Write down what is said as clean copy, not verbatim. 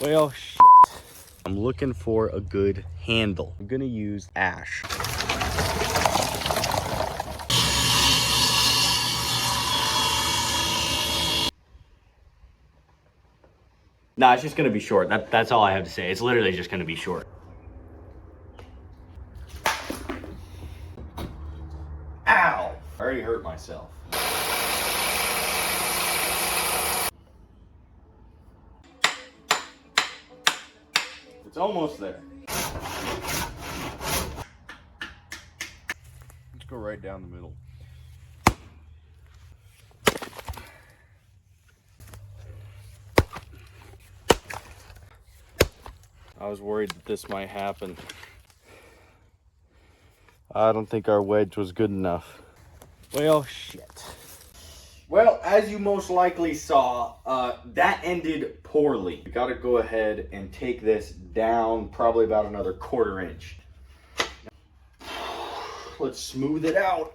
Well, shit. I'm looking for a good handle. I'm gonna use ash. Nah, it's just gonna be short. That's all I have to say. It's literally just gonna be short. Ow! I already hurt myself. It's almost there. Let's go right down the middle. I was worried that this might happen. I don't think our wedge was good enough. Well, shit. Well, as you most likely saw, that ended poorly. We gotta go ahead and take this down probably about another 1/4 inch. Let's smooth it out.